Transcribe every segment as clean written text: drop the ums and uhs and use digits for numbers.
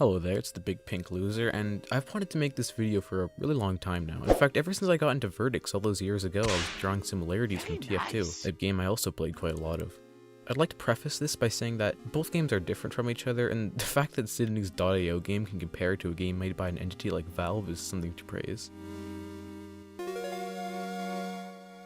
Hello there, it's the Big Pink Loser, and I've wanted to make this video for a really long time now. In fact, ever since I got into verdicts all those years ago, I was drawing similarities from TF2, a game I also played quite a lot of. I'd like to preface this by saying that both games are different from each other, and the fact that Sydney's .io game can compare to a game made by an entity like Valve is something to praise.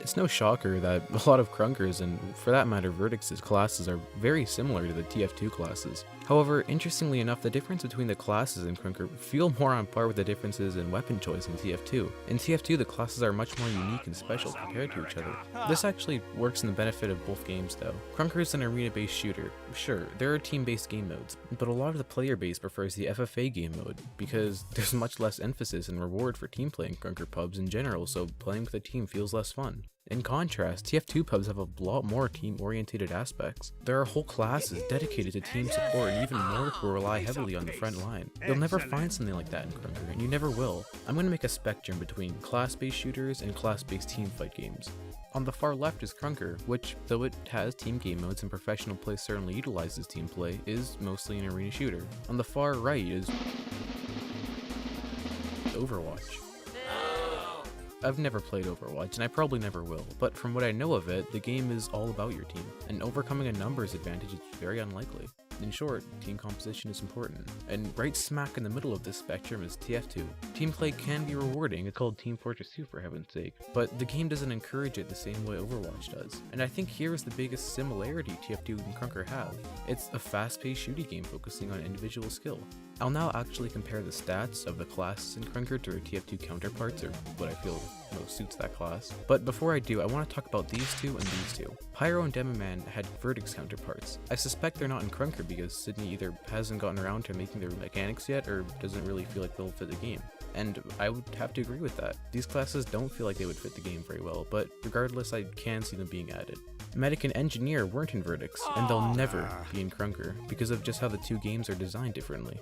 It's no shocker that a lot of Krunkers, and for that matter Verdicts' classes, are very similar to the TF2 classes. However, interestingly enough, the difference between the classes in Krunker feel more on par with the differences in weapon choice in TF2. In TF2, the classes are much more unique and special compared to each other. This actually works in the benefit of both games though. Krunker is an arena-based shooter. Sure, there are team-based game modes, but a lot of the player base prefers the FFA game mode, because there's much less emphasis and reward for team play in Krunker pubs in general, so playing with a team feels less fun. In contrast, TF2 pubs have a lot more team-orientated aspects. There are whole classes dedicated to team support and even more who rely heavily on the front line. You'll never find something like that in Krunker, and you never will. I'm going to make a spectrum between class-based shooters and class-based teamfight games. On the far left is Krunker, which, though it has team game modes and professional play certainly utilizes team play, is mostly an arena shooter. On the far right is Overwatch. I've never played Overwatch, and I probably never will, but from what I know of it, the game is all about your team, and overcoming a numbers advantage is very unlikely. In short, team composition is important, and right smack in the middle of this spectrum is TF2. Team play can be rewarding, it's called Team Fortress 2 for heaven's sake, but the game doesn't encourage it the same way Overwatch does. And I think here is the biggest similarity TF2 and Krunker have. It's a fast-paced shooting game focusing on individual skill. I'll now actually compare the stats of the classes in Krunker to their TF2 counterparts, or what I feel most suits that class. But before I do, I want to talk about these two and these two. Pyro and Demoman had Verdict's counterparts. I suspect they're not in Krunker because Sydney either hasn't gotten around to making their mechanics yet or doesn't really feel like they'll fit the game. And I would have to agree with that. These classes don't feel like they would fit the game very well, but regardless, I can see them being added. Medic and Engineer weren't in Verdicts, and they'll never be in Krunker because of just how the two games are designed differently.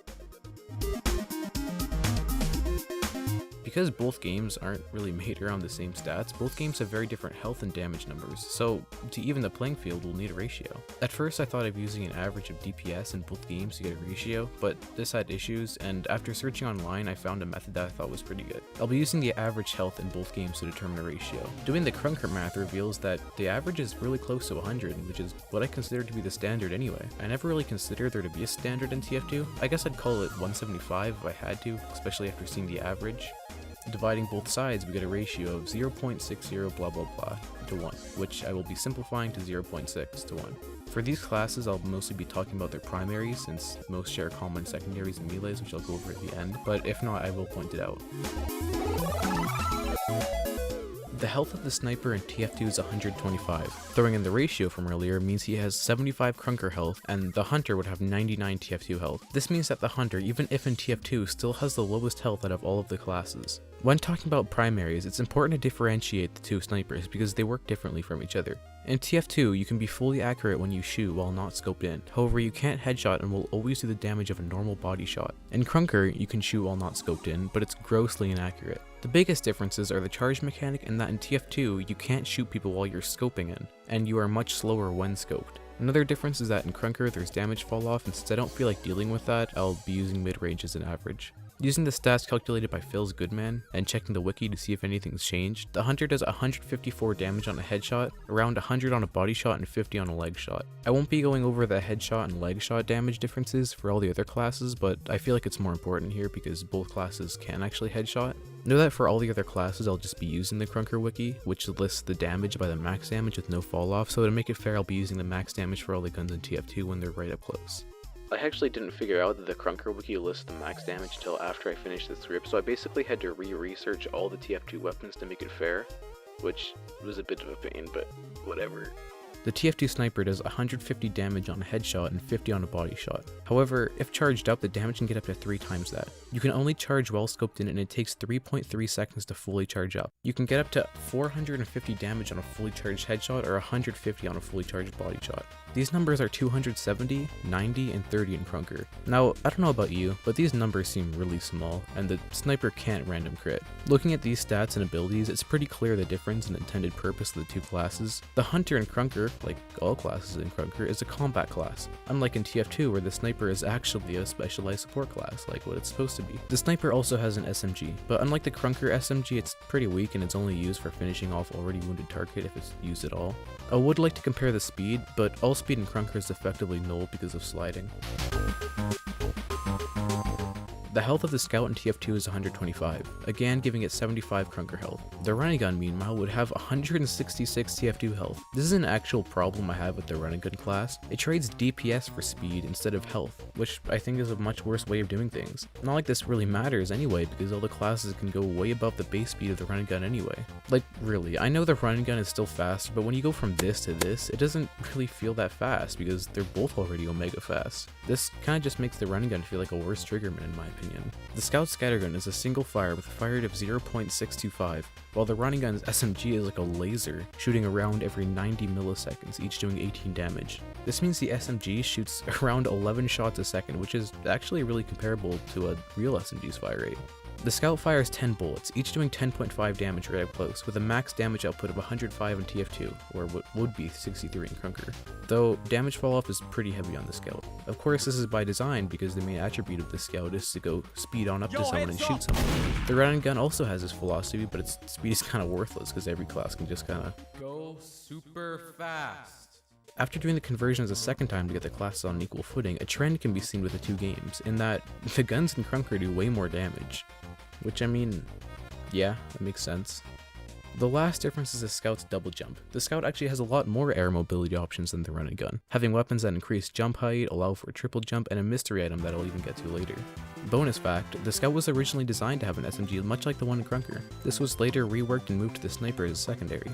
Because both games aren't really made around the same stats, both games have very different health and damage numbers, so to even the playing field we'll need a ratio. At first I thought of using an average of DPS in both games to get a ratio, but this had issues, and after searching online I found a method that I thought was pretty good. I'll be using the average health in both games to determine a ratio. Doing the Krunker math reveals that the average is really close to 100, which is what I consider to be the standard anyway. I never really considered there to be a standard in TF2. I guess I'd call it 175 if I had to, especially after seeing the average. Dividing both sides, we get a ratio of 0.60 blah blah blah to 1, which I will be simplifying to 0.6 to 1. For these classes, I'll mostly be talking about their primaries, since most share common secondaries and melees, which I'll go over at the end, but if not, I will point it out. The health of the sniper in TF2 is 125. Throwing in the ratio from earlier means he has 75 Krunker health, and the hunter would have 99 TF2 health. This means that the hunter, even if in TF2, still has the lowest health out of all of the classes. When talking about primaries, it's important to differentiate the two snipers because they work differently from each other. In TF2, you can be fully accurate when you shoot while not scoped in, however you can't headshot and will always do the damage of a normal body shot. In Krunker, you can shoot while not scoped in, but it's grossly inaccurate. The biggest differences are the charge mechanic and that in TF2, you can't shoot people while you're scoping in, and you are much slower when scoped. Another difference is that in Krunker there's damage fall off, and since I don't feel like dealing with that, I'll be using mid-range as an average. Using the stats calculated by Phil's Goodman and checking the wiki to see if anything's changed, the hunter does 154 damage on a headshot, around 100 on a body shot, and 50 on a leg shot. I won't be going over the headshot and leg shot damage differences for all the other classes, but I feel like it's more important here because both classes can actually headshot. Know that for all the other classes I'll just be using the Krunker wiki, which lists the damage by the max damage with no fall off, so to make it fair I'll be using the max damage for all the guns in TF2 when they're right up close. I actually didn't figure out that the Krunker wiki lists the max damage until after I finished the script, so I basically had to re-research all the TF2 weapons to make it fair, which was a bit of a pain, but whatever. The TF2 sniper does 150 damage on a headshot and 50 on a body shot. However, if charged up, the damage can get up to 3 times that. You can only charge while scoped in, and it takes 3.3 seconds to fully charge up. You can get up to 450 damage on a fully charged headshot or 150 on a fully charged body shot. These numbers are 270, 90, and 30 in Krunker. Now, I don't know about you, but these numbers seem really small, and the sniper can't random crit. Looking at these stats and abilities, it's pretty clear the difference and intended purpose of the two classes. The hunter in Krunker, like all classes in Krunker, is a combat class, unlike in TF2 where the sniper is actually a specialized support class, like what it's supposed to be. The sniper also has an SMG, but unlike the Krunker SMG, it's pretty weak and it's only used for finishing off already wounded target if it's used at all. I would like to compare the speed, but all speed in Krunker is effectively null because of sliding. The health of the scout in TF2 is 125, again giving it 75 Krunker health. The running gun, meanwhile, would have 166 TF2 health. This is an actual problem I have with the running gun class. It trades DPS for speed instead of health, which I think is a much worse way of doing things. Not like this really matters anyway, because all the classes can go way above the base speed of the running gun anyway. Like, really, I know the running gun is still fast, but when you go from this to this, it doesn't really feel that fast because they're both already omega fast. This kind of just makes the running gun feel like a worse triggerman in my opinion. The Scout Scattergun is a single fire with a fire rate of 0.625, while the running gun's SMG is like a laser, shooting around every 90 milliseconds, each doing 18 damage. This means the SMG shoots around 11 shots a second, which is actually really comparable to a real SMG's fire rate. The Scout fires 10 bullets, each doing 10.5 damage right up close, with a max damage output of 105 in TF2, or what would be 63 in Krunker. Though, damage falloff is pretty heavy on the Scout. Of course, this is by design because the main attribute of the Scout is to go speed on up to someone and shoot someone. The running gun also has this philosophy, but its speed is kind of worthless because every class can just kind of go super fast. After doing the conversions a second time to get the classes on an equal footing, a trend can be seen with the two games, in that the guns in Krunker do way more damage. Which, I mean, yeah, that makes sense. The last difference is the Scout's double jump. The Scout actually has a lot more air mobility options than the running gun, having weapons that increase jump height, allow for a triple jump, and a mystery item that I'll even get to later. Bonus fact, the Scout was originally designed to have an SMG much like the one in Krunker. This was later reworked and moved to the sniper as a secondary.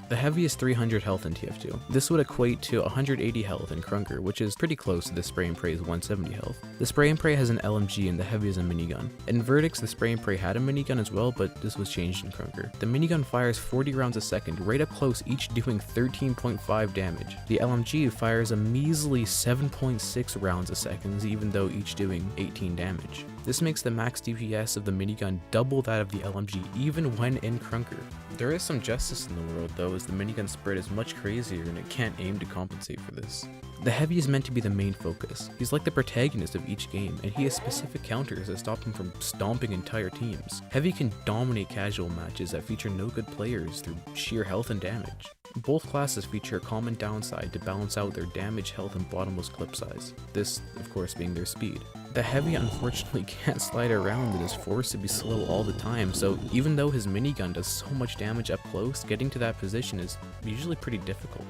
The heavy is 300 health in TF2. This would equate to 180 health in Krunker, which is pretty close to the Spray and Pray's 170 health. The Spray and Pray has an LMG and the heavy is a minigun. In Verdicts, the Spray and Pray had a minigun as well, but this was changed in Krunker. The minigun fires 40 rounds a second, right up close, each doing 13.5 damage. The LMG fires a measly 7.6 rounds a second, even though each doing 18 damage. This makes the max DPS of the minigun double that of the LMG, even when in Krunker. There is some justice in the world though, as the minigun spread is much crazier and it can't aim to compensate for this. The heavy is meant to be the main focus. He's like the protagonist of each game, and he has specific counters that stop him from stomping entire teams. Heavy can dominate casual matches that feature no good players through sheer health and damage. Both classes feature a common downside to balance out their damage, health, and bottomless clip size. This, of course, being their speed. The heavy unfortunately can't slide around and is forced to be slow all the time, so even though his minigun does so much damage up close, getting to that position is usually pretty difficult.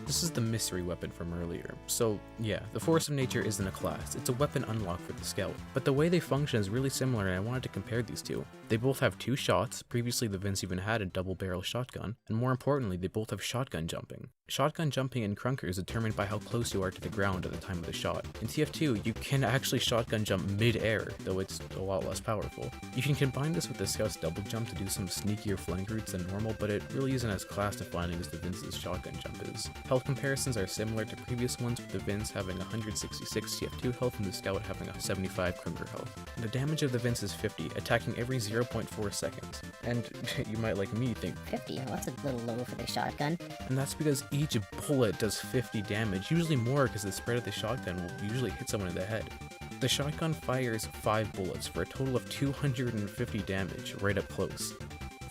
This is the mystery weapon from earlier. So yeah, the Force of Nature isn't a class, it's a weapon unlocked for the Scout. But the way they function is really similar and I wanted to compare these two. They both have 2 shots, previously the Vince even had a double barrel shotgun, and more importantly they both have shotgun jumping. Shotgun jumping in Krunker is determined by how close you are to the ground at the time of the shot. In TF2, you can actually shotgun jump mid-air, though it's a lot less powerful. You can combine this with the Scout's double jump to do some sneakier flank routes than normal, but it really isn't as class defining as the Vince's shotgun jump is. Health comparisons are similar to previous ones, with the Vince having 166 TF2 health and the Scout having a 75 Krunker health. The damage of the Vince is 50, attacking every 0.4 seconds. And you might, like me, think 50, well, that's a little low for the shotgun. And that's because each bullet does 50 damage, usually more because the spread of the shotgun will usually hit someone in the head. The shotgun fires 5 bullets for a total of 250 damage right up close.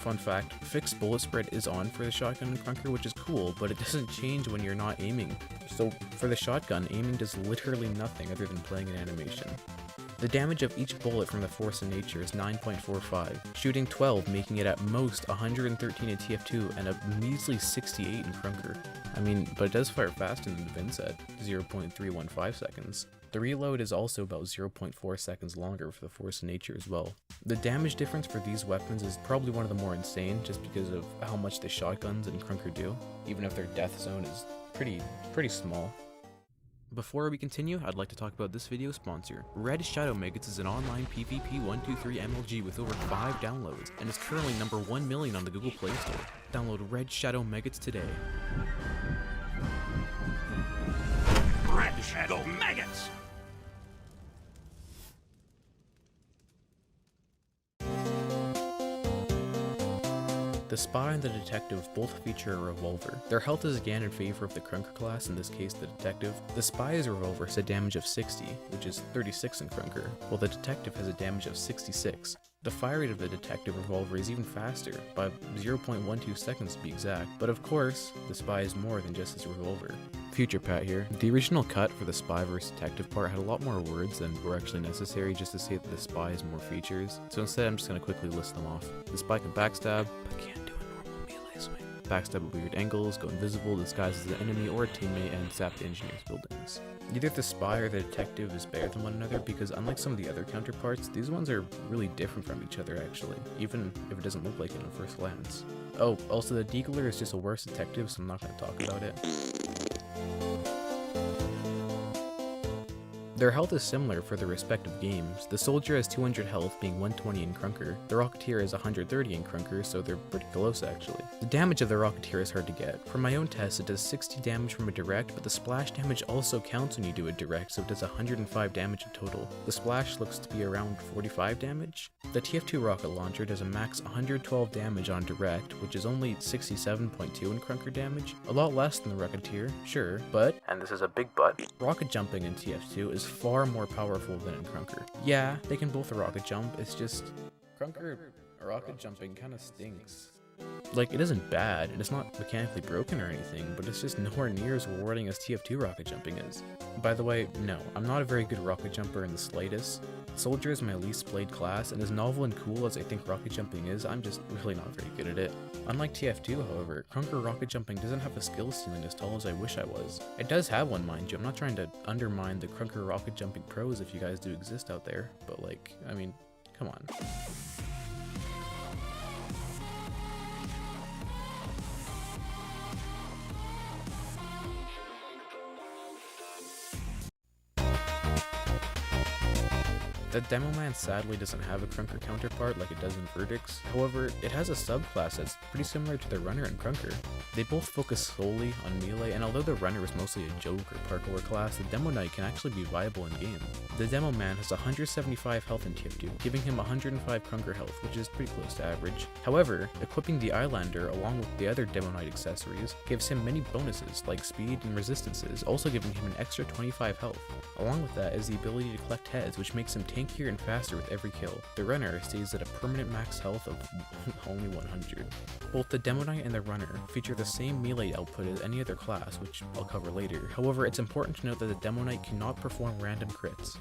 Fun fact, fixed bullet spread is on for the shotgun in Krunker, which is cool, but it doesn't change when you're not aiming. So for the shotgun, aiming does literally nothing other than playing an animation. The damage of each bullet from the Force of Nature is 9.45, shooting 12 making it at most 113 in TF2 and a measly 68 in Krunker. I mean, but it does fire faster than the Vince at 0.315 seconds. The reload is also about 0.4 seconds longer for the Force of Nature as well. The damage difference for these weapons is probably one of the more insane just because of how much the shotguns in Krunker do, even if their death zone is pretty small. Before we continue, I'd like to talk about this video sponsor. Red Shadow Megates is an online PvP 123 MLG with over 5 downloads, and is currently number 1 million on the Google Play Store. Download Red Shadow Megates today. Red Shadow Megates! The Spy and the Detective both feature a revolver. Their health is again in favor of the Krunker class, in this case the Detective. The Spy's revolver has a damage of 60, which is 36 in Krunker, while the Detective has a damage of 66. The fire rate of the Detective revolver is even faster, by 0.12 seconds to be exact, but of course, the Spy is more than just his revolver. Future Pat here. The original cut for the Spy vs Detective part had a lot more words than were actually necessary just to say that the Spy has more features, so instead I'm just going to quickly list them off. The Spy can backstab, but can't do a normal melee swing. Backstab at weird angles, go invisible, disguise as an enemy or a teammate, and zap the engineer's buildings. Neither the Spy or the Detective is better than one another because unlike some of the other counterparts, these ones are really different from each other actually, even if it doesn't look like it on first glance. Oh, also the Deagler is just a worse detective, so I'm not going to talk about it. Their health is similar for their respective games. The Soldier has 200 health, being 120 in Krunker. The Rocketeer is 130 in Krunker, so they're pretty close actually. The damage of the Rocketeer is hard to get. For my own test, it does 60 damage from a direct, but the splash damage also counts when you do a direct, so it does 105 damage in total. The splash looks to be around 45 damage. The TF2 rocket launcher does a max 112 damage on direct, which is only 67.2 in Krunker damage. A lot less than the Rocketeer, sure, but, and this is a big but, rocket jumping in TF2 is far more powerful than in Krunker. Yeah, they can both rocket jump, it's just Krunker rocket jumping kinda stinks. Like, it isn't bad, and it's not mechanically broken or anything, but it's just nowhere near as rewarding as TF2 rocket jumping is. By the way, no, I'm not a very good rocket jumper in the slightest. Soldier is my least played class, and as novel and cool as I think rocket jumping is, I'm just really not very good at it. Unlike TF2, however, Krunker rocket jumping doesn't have a skill ceiling as tall as I wish I was. It does have one, mind you. I'm not trying to undermine the Krunker rocket jumping pros if you guys do exist out there, but like, I mean, come on. The Demoknight sadly doesn't have a Krunker counterpart like it does in Verdicts. However, it has a subclass that's pretty similar to the Runner in Krunker. They both focus solely on melee, and although the Runner is mostly a joke or parkour class, the Demoknight can actually be viable in game. The Demoman has 175 health in TF2, giving him 105 Krunker health, which is pretty close to average. However, equipping the Eyelander along with the other Demoknight accessories gives him many bonuses like speed and resistances, also giving him an extra 25 health. Along with that is the ability to collect heads, which makes him tankier and faster with every kill. The Runner stays at a permanent max health of only 100. Both the Demoknight and the Runner feature the same melee output as any other class, which I'll cover later. However, it's important to note that the Demoknight cannot perform random crits.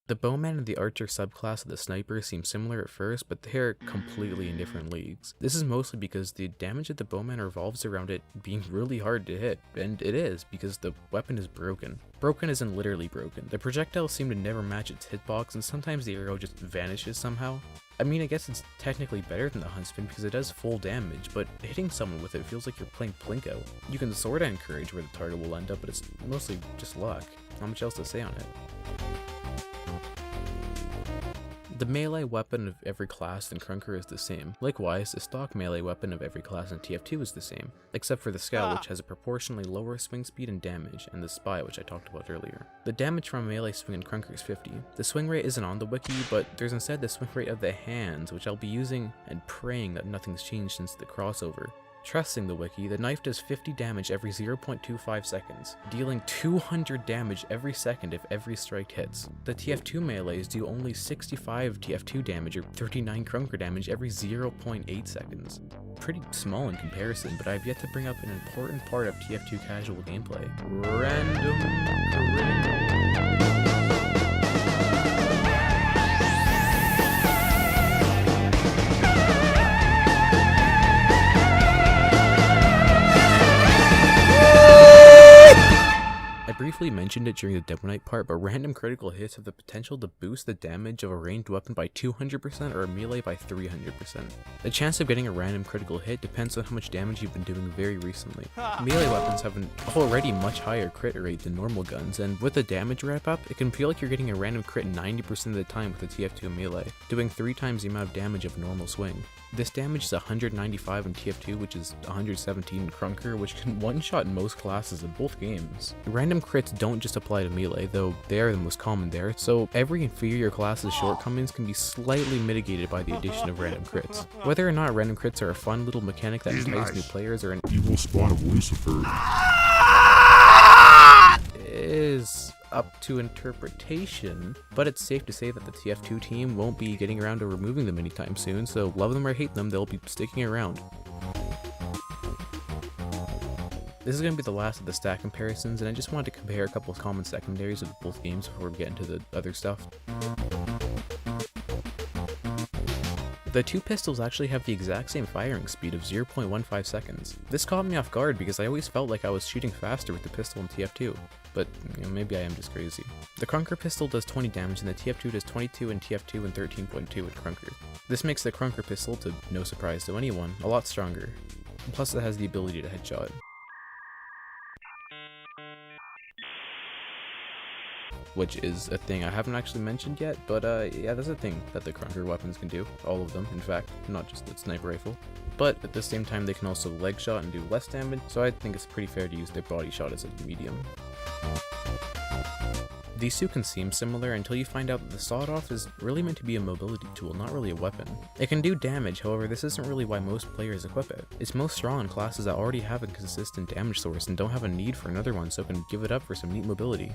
The Bowman and the Archer subclass of the Sniper seem similar at first, but they're completely in different leagues. This is mostly because the damage of the Bowman revolves around it being really hard to hit, and it is because the weapon is broken. Broken isn't literally broken. The projectiles seem to never match its hitbox, and sometimes the arrow just vanishes somehow. I mean, I guess it's technically better than the Huntsman because it does full damage, but hitting someone with it feels like you're playing Plinko. You can sorta encourage where the target will end up, but it's mostly just luck. Not much else to say on it. The melee weapon of every class in Krunker is the same. Likewise, the stock melee weapon of every class in TF2 is the same, except for the Scout, which has a proportionally lower swing speed and damage, and the Spy, which I talked about earlier. The damage from a melee swing in Krunker is 50. The swing rate isn't on the wiki, but there's instead the swing rate of the hands, which I'll be using and praying that nothing's changed since the crossover. Trusting the wiki, the knife does 50 damage every 0.25 seconds, dealing 200 damage every second if every strike hits. The TF2 melees do only 65 TF2 damage or 39 Krunker damage every 0.8 seconds. Pretty small in comparison, but I've yet to bring up an important part of TF2 casual gameplay. Random critical. briefly mentioned it during the Demoknight part, but random critical hits have the potential to boost the damage of a ranged weapon by 200% or a melee by 300%. The chance of getting a random critical hit depends on how much damage you've been doing very recently. Melee weapons have an already much higher crit rate than normal guns, and with the damage wrap up, it can feel like you're getting a random crit 90% of the time with a TF2 melee, doing 3 times the amount of damage of a normal swing. This damage is 195 in TF2, which is 117 in Krunker, which can one-shot most classes in both games. Random crits don't just apply to melee, though they are the most common there, so every inferior class's shortcomings can be slightly mitigated by the addition of random crits. Whether or not random crits are a fun little mechanic that entices new players or an evil spawn of Lucifer is up to interpretation, but it's safe to say that the TF2 team won't be getting around to removing them anytime soon, so love them or hate them, they'll be sticking around. This is going to be the last of the stat comparisons, and I just wanted to compare a couple of common secondaries of both games before we get into the other stuff. The two pistols actually have the exact same firing speed of 0.15 seconds. This caught me off guard because I always felt like I was shooting faster with the pistol in TF2, but maybe I am just crazy. The Krunker pistol does 20 damage and the TF2 does 22 in TF2 and 13.2 in Krunker. This makes the Krunker pistol, to no surprise to anyone, a lot stronger. Plus it has the ability to headshot. Which is a thing I haven't actually mentioned yet, but yeah, that's a thing that the Krunker weapons can do. All of them, in fact, not just the sniper rifle. But at the same time, they can also leg shot and do less damage, so I think it's pretty fair to use their body shot as a medium. These two can seem similar until you find out that the sawed-off is really meant to be a mobility tool, not really a weapon. It can do damage, however this isn't really why most players equip it. It's most strong in classes that already have a consistent damage source and don't have a need for another one, so can give it up for some neat mobility.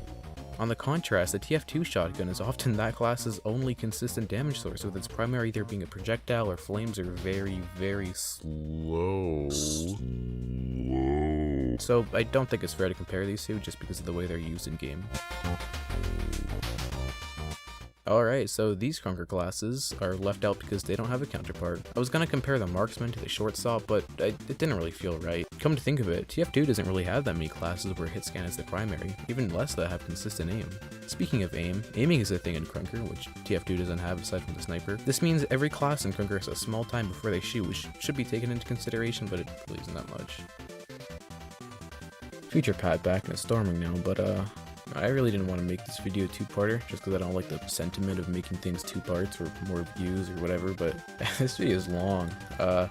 On the contrast, the TF2 shotgun is often that class's only consistent damage source, with its primary either being a projectile or flames are very, very slow. So I don't think it's fair to compare these two just because of the way they're used in game. Alright, so these Krunker classes are left out because they don't have a counterpart. I was gonna compare the Marksman to the Short Saw, but it didn't really feel right. Come to think of it, TF2 doesn't really have that many classes where hit scan is the primary, even less that have consistent aim. Speaking of aim, aiming is a thing in Krunker, which TF2 doesn't have aside from the sniper. This means every class in Krunker has a small time before they shoot, which should be taken into consideration, but it really isn't that much. Feature pad back and it's storming now, but I really didn't want to make this video a two-parter, just because I don't like the sentiment of making things two parts or more views or whatever, but this video is long. So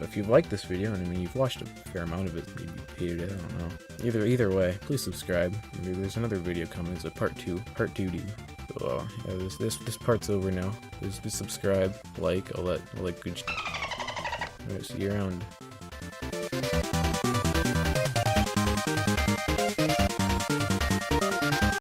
if you've liked this video, and I mean you've watched a fair amount of it, maybe you hated it, I don't know. Either way, please subscribe. There's another video coming, it's a part 2 duty. So yeah, this part's over now. Just subscribe, like, all that good Alright, see you around.